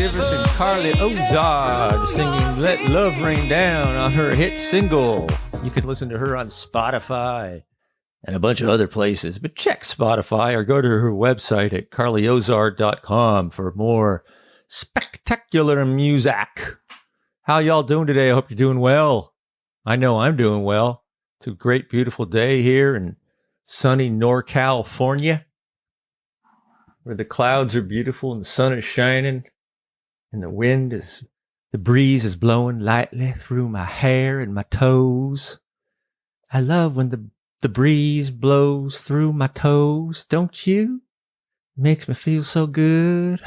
Davis and Carly Ozard singing Let Love Rain Down on her hit single. You can listen to her on Spotify and a bunch of other places, but check Spotify or go to her website at carlyozard.com for more spectacular music. How y'all doing today? I hope you're doing well. I know I'm doing well. It's a great, beautiful day here in sunny NorCal, California, where the clouds are beautiful and the sun is shining and the breeze is blowing lightly through my hair and my toes. I love when the breeze blows through my toes, don't you? It makes me feel so good.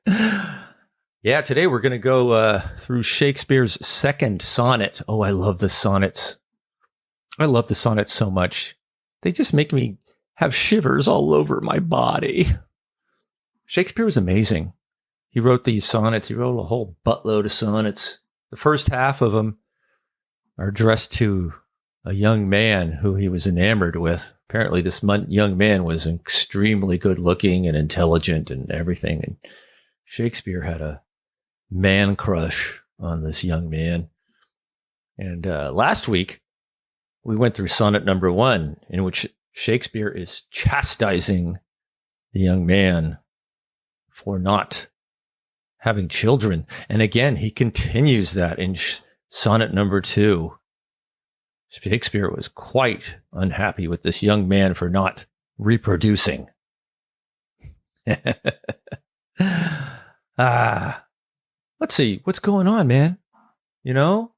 Yeah, today we're going to go through Shakespeare's second sonnet. Oh, I love the sonnets. I love the sonnets so much. They just make me have shivers all over my body. Shakespeare was amazing. He wrote these sonnets. He wrote a whole buttload of sonnets. The first half of them are addressed to a young man who he was enamored with. Apparently, this young man was extremely good looking and intelligent and everything. And Shakespeare had a man crush on this young man. And last week, we went through sonnet number 1, in which Shakespeare is chastising the young man for not having children. And again, he continues that in sonnet number 2. Shakespeare was quite unhappy with this young man for not reproducing. Let's see what's going on, man. You know,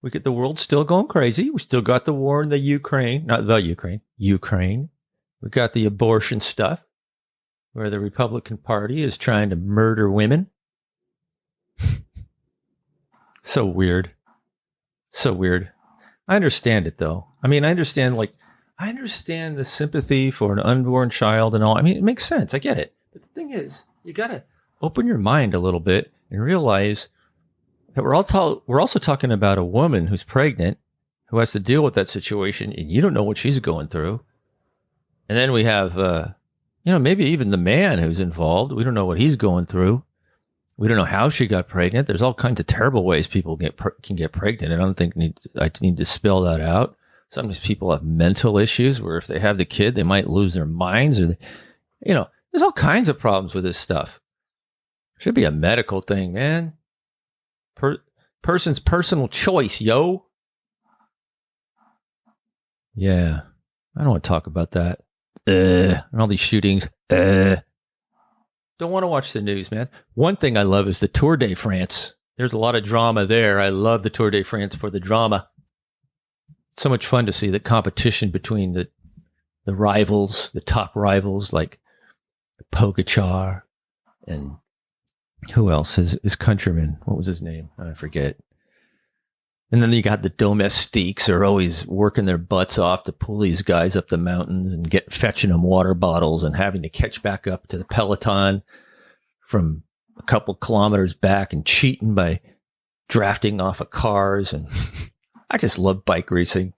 we get the world still going crazy. We still got the war in the Ukraine, not the Ukraine, Ukraine. We got the abortion stuff where the Republican Party is trying to murder women. So weird. So weird. I understand it, though. I mean, I understand the sympathy for an unborn child and all. I mean, it makes sense. I get it. But the thing is, you got to open your mind a little bit and realize that we're also talking about a woman who's pregnant, who has to deal with that situation, and you don't know what she's going through. And then we have, maybe even the man who's involved. We don't know what he's going through. We don't know how she got pregnant. There's all kinds of terrible ways people can get pregnant. And I don't think I need to spell that out. Sometimes people have mental issues where if they have the kid, they might lose their minds. Or, there's all kinds of problems with this stuff. Should be a medical thing, man. Person's personal choice, yo. Yeah, I don't want to talk about that. And all these shootings. Don't want to watch the news, man. One thing I love is the Tour de France. There's a lot of drama there. I love the Tour de France for the drama. It's so much fun to see the competition between the rivals, the top rivals like Pogacar and who else? His countryman. What was his name? I forget. And then you got the domestiques are always working their butts off to pull these guys up the mountains and fetching them water bottles and having to catch back up to the peloton from a couple kilometers back and cheating by drafting off of cars. And I just love bike racing.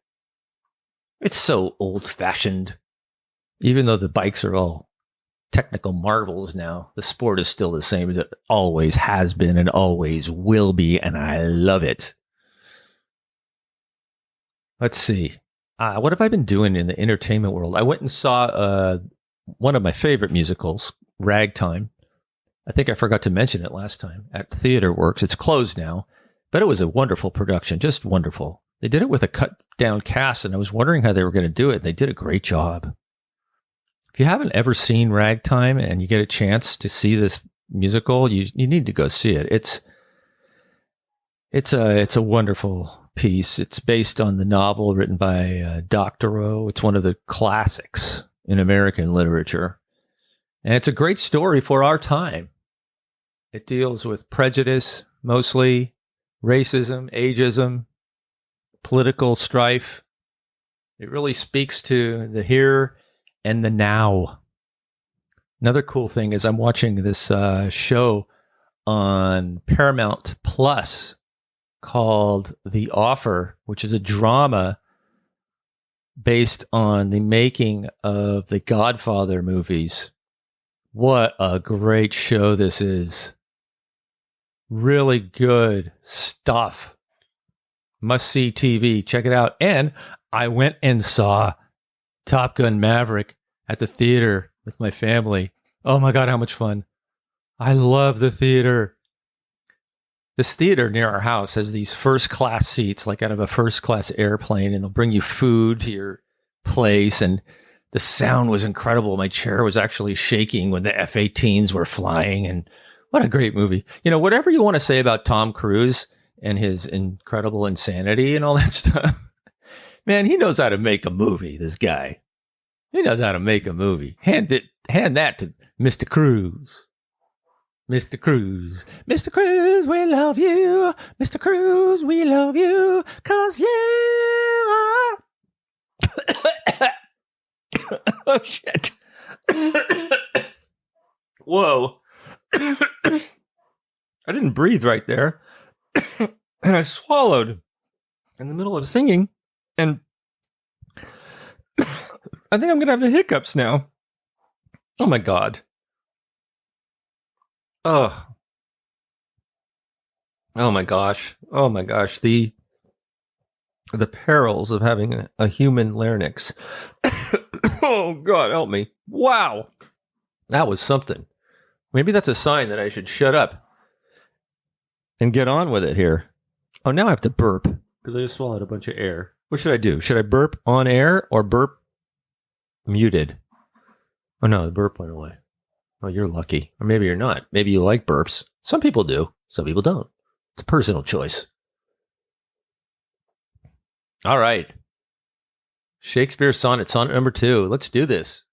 It's so old fashioned. Even though the bikes are all technical marvels now, the sport is still the same as it always has been and always will be. And I love it. Let's see. What have I been doing in the entertainment world? I went and saw one of my favorite musicals, Ragtime. I think I forgot to mention it last time, at Theater Works. It's closed now, but it was a wonderful production, just wonderful. They did it with a cut-down cast, and I was wondering how they were going to do it. They did a great job. If you haven't ever seen Ragtime and you get a chance to see this musical, you need to go see it. It's a wonderful piece. It's based on the novel written by Doctorow. It's one of the classics in American literature. And it's a great story for our time. It deals with prejudice, mostly racism, ageism, political strife. It really speaks to the here and the now. Another cool thing is I'm watching this show on Paramount Plus called The Offer, which is a drama based on the making of the Godfather movies. What a great show this is. Really good stuff. Must see TV. Check it out. And I went and saw Top Gun Maverick at the theater with my family. Oh my God, how much fun. I love the theater. This theater near our house has these first class seats, like out of a first class airplane, and they'll bring you food to your place. And the sound was incredible. My chair was actually shaking when the F-18s were flying. And what a great movie. You know, whatever you want to say about Tom Cruise and his incredible insanity and all that stuff, man, he knows how to make a movie, this guy. He knows how to make a movie. Hand that to Mr. Cruise. Mr. Cruise. Mr. Cruise, we love you. Mr. Cruise, we love you. 'Cause you are... Oh, shit. Whoa. I didn't breathe right there. And I swallowed in the middle of singing. And I think I'm going to have the hiccups now. Oh, my God. Oh. Oh, my gosh. Oh, my gosh. The perils of having a human larynx. Oh, God, help me. Wow. That was something. Maybe that's a sign that I should shut up and get on with it here. Oh, now I have to burp because I just swallowed a bunch of air. What should I do? Should I burp on air or burp muted? Oh, no, the burp went away. Oh, you're lucky. Or maybe you're not. Maybe you like burps. Some people do. Some people don't. It's a personal choice. All right. Shakespeare sonnet number 2. Let's do this.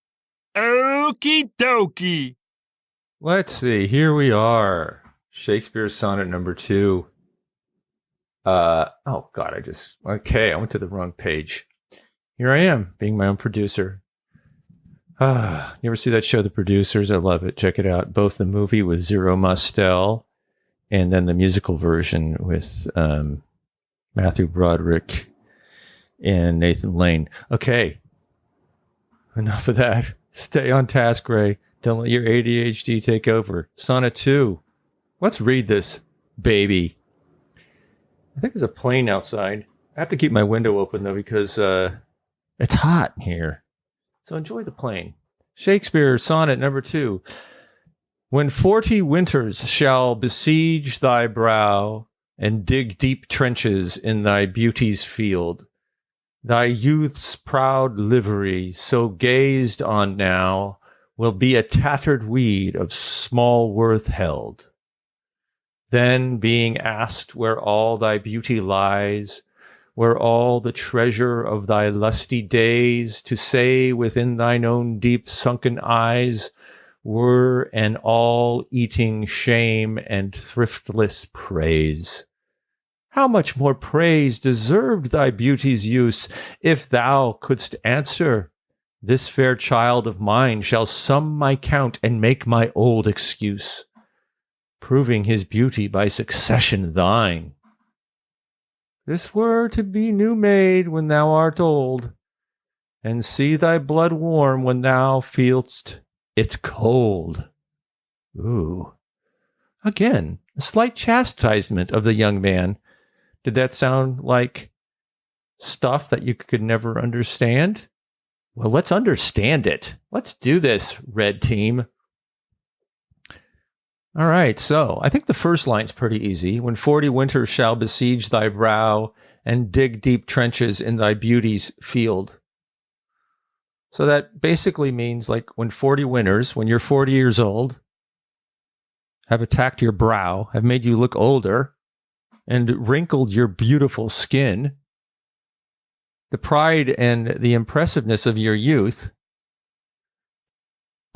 Okie dokie. Let's see. Here we are. Shakespeare sonnet number 2. Oh, God, I went to the wrong page. Here I am, being my own producer. You ever see that show, The Producers? I love it. Check it out. Both the movie with Zero Mostel and then the musical version with Matthew Broderick and Nathan Lane. Okay. Enough of that. Stay on task, Ray. Don't let your ADHD take over. Sonnet 2. Let's read this, baby. I think there's a plane outside. I have to keep my window open, though, because it's hot here. So enjoy the plane. Shakespeare, sonnet number 2. When 40 winters shall besiege thy brow and dig deep trenches in thy beauty's field, thy youth's proud livery, so gazed on now, will be a tattered weed of small worth held. Then, being asked where all thy beauty lies, where all the treasure of thy lusty days, to say within thine own deep sunken eyes, were an all-eating shame and thriftless praise. How much more praise deserved thy beauty's use, if thou couldst answer, this fair child of mine shall sum my count and make my old excuse, proving his beauty by succession thine. This were to be new made when thou art old, and see thy blood warm when thou feel'st it cold. Ooh. Again, a slight chastisement of the young man. Did that sound like stuff that you could never understand? Well, let's understand it. Let's do this, red team. All right, so I think the first line's pretty easy. When 40 winters shall besiege thy brow and dig deep trenches in thy beauty's field. So that basically means like when 40 winters, when you're 40 years old, have attacked your brow, have made you look older, and wrinkled your beautiful skin, the pride and the impressiveness of your youth.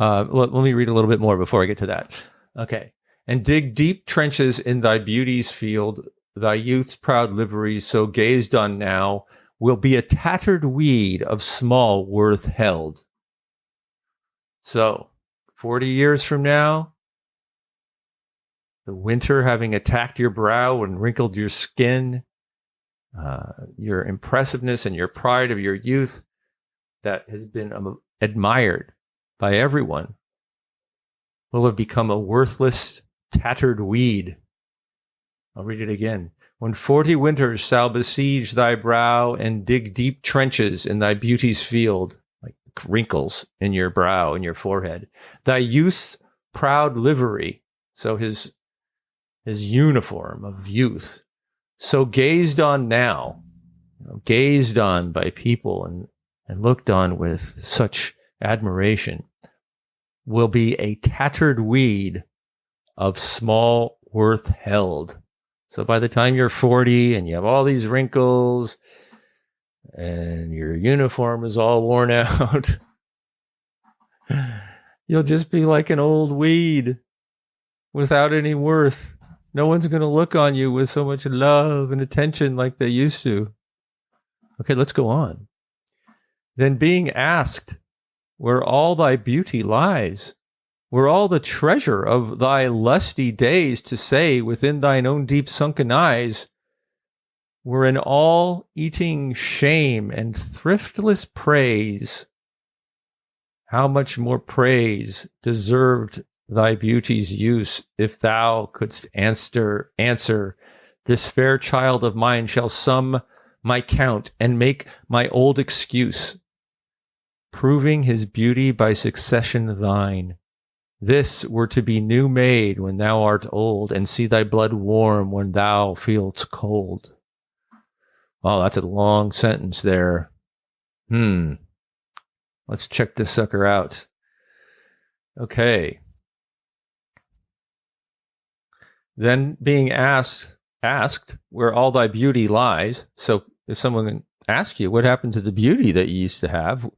Let me read a little bit more before I get to that. Okay. And dig deep trenches in thy beauty's field, thy youth's proud livery, so gazed on now, will be a tattered weed of small worth held. So, 40 years from now, the winter having attacked your brow and wrinkled your skin, your impressiveness and your pride of your youth that has been admired by everyone will have become a worthless, tattered weed I'll read it again. When 40 winters shall besiege thy brow and dig deep trenches in thy beauty's field, like wrinkles in your brow and your forehead, thy youth's proud livery, so his uniform of youth, so gazed on now, gazed on by people and looked on with such admiration, will be a tattered weed of small worth held. So by the time you're 40 and you have all these wrinkles and your uniform is all worn out, you'll just be like an old weed without any worth. No one's going to look on you with so much love and attention like they used to. Okay, let's go on. Then being asked where all thy beauty lies, were all the treasure of thy lusty days, to say within thine own deep sunken eyes, were an all-eating shame and thriftless praise. How much more praise deserved thy beauty's use, if thou couldst answer, this fair child of mine shall sum my count and make my old excuse, proving his beauty by succession thine. This were to be new made when thou art old, and see thy blood warm when thou feelst cold. Oh, that's a long sentence there. Let's check this sucker out. Okay. Then being asked where all thy beauty lies. So if someone asks you, what happened to the beauty that you used to have?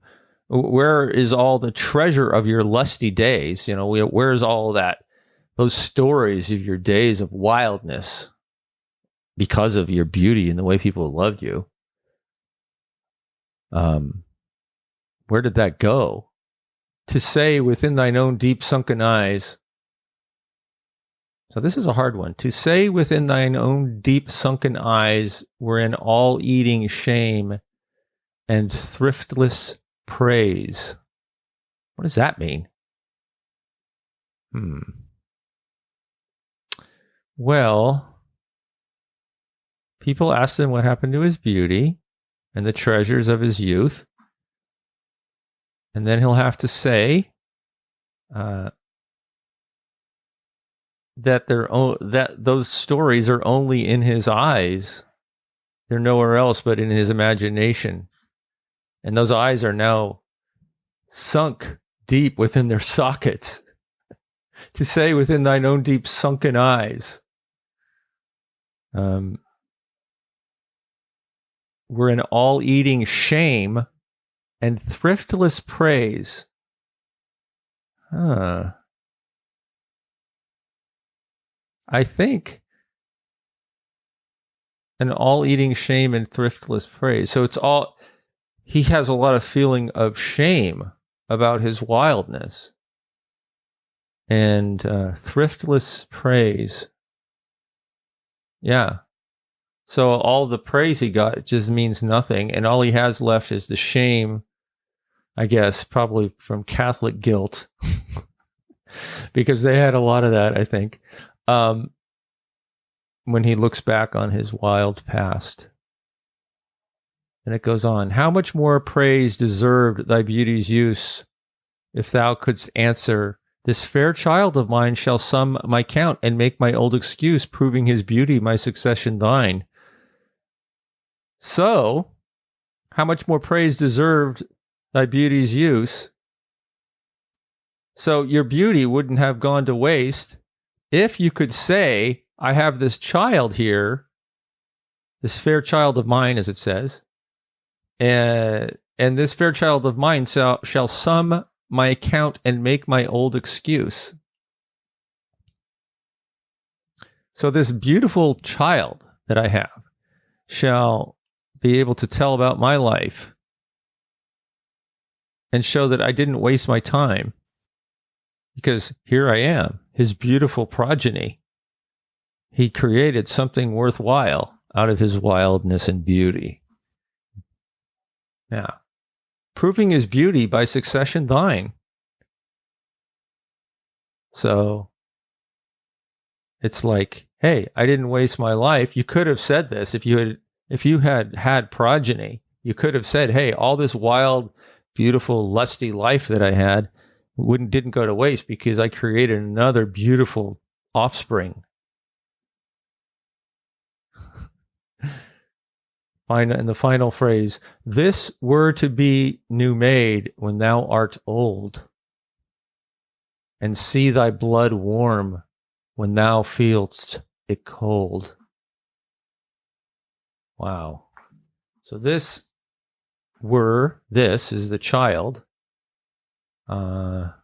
Where is all the treasure of your lusty days? Where's all that, those stories of your days of wildness because of your beauty and the way people loved you? Where did that go? To say within thine own deep sunken eyes. So this is a hard one. To say within thine own deep sunken eyes were an all-eating shame and thriftless praise. What does that mean? Well, people asked him what happened to his beauty and the treasures of his youth. And then he'll have to say that those stories are only in his eyes. They're nowhere else but in his imagination. And those eyes are now sunk deep within their sockets. To say within thine own deep sunken eyes, were an all-eating shame and thriftless praise. I think an all-eating shame and thriftless praise. So he has a lot of feeling of shame about his wildness. And thriftless praise. Yeah. So all the praise he got just means nothing. And all he has left is the shame, I guess, probably from Catholic guilt. Because they had a lot of that, I think. When he looks back on his wild past. And it goes on. How much more praise deserved thy beauty's use, if thou couldst answer, this fair child of mine shall sum my count and make my old excuse, proving his beauty my succession thine. So, how much more praise deserved thy beauty's use? So your beauty wouldn't have gone to waste if you could say, I have this child here, this fair child of mine, as it says, and this fair child of mine shall sum my account and make my old excuse. So this beautiful child that I have shall be able to tell about my life and show that I didn't waste my time, because here I am, his beautiful progeny. He created something worthwhile out of his wildness and beauty. Now, proving his beauty by succession thine. So it's like hey, I didn't waste my life. You could have said this if you had progeny. You could have said, hey, all this wild, beautiful, lusty life that I had didn't go to waste because I created another beautiful offspring. And the final phrase, this were to be new made when thou art old, and see thy blood warm when thou feelst it cold. Wow. So this is the child, to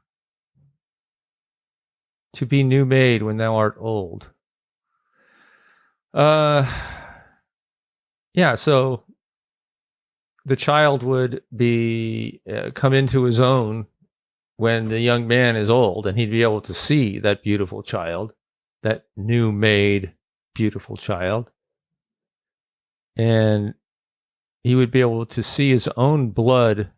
be new made when thou art old. Yeah, so the child would be come into his own when the young man is old, and he'd be able to see that beautiful child, that new made beautiful child. And he would be able to see his own blood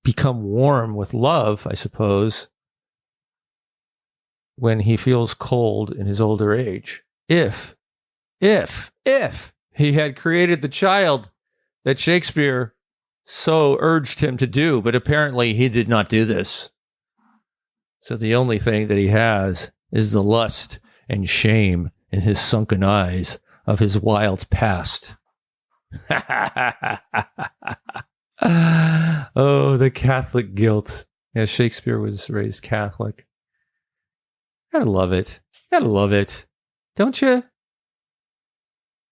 become warm with love, I suppose, when he feels cold in his older age. If he had created the child that Shakespeare so urged him to do, but apparently he did not do this. So the only thing that he has is the lust and shame in his sunken eyes of his wild past. Oh, the Catholic guilt. Yeah, Shakespeare was raised Catholic. Gotta love it. Gotta love it. Don't you?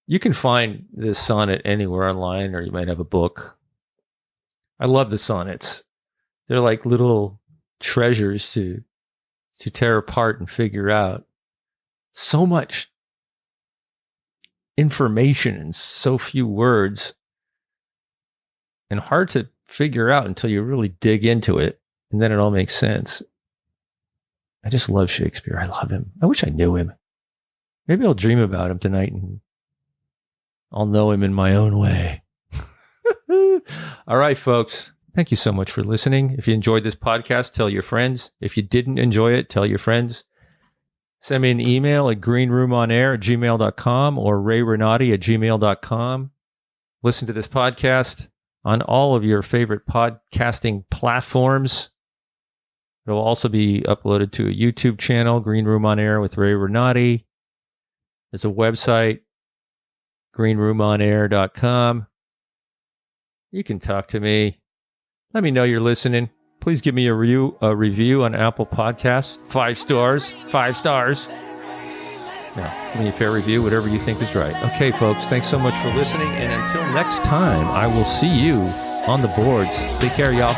You can find this sonnet anywhere online, or you might have a book. I love the sonnets. They're like little treasures to tear apart and figure out. So much information in so few words, and hard to figure out until you really dig into it, and then it all makes sense. I just love Shakespeare. I love him. I wish I knew him. Maybe I'll dream about him tonight and I'll know him in my own way. All right, folks. Thank you so much for listening. If you enjoyed this podcast, tell your friends. If you didn't enjoy it, tell your friends. Send me an email at greenroomonair@gmail.com or rayrenati@gmail.com. Listen to this podcast on all of your favorite podcasting platforms. It will also be uploaded to a YouTube channel, Green Room on Air with Ray Renati. There's a website, greenroomonair.com. You can talk to me. Let me know you're listening. Please give me a review on Apple Podcasts. 5 stars. 5 stars. Yeah, give me a fair review, whatever you think is right. Okay, folks, thanks so much for listening. And until next time, I will see you on the boards. Take care, y'all.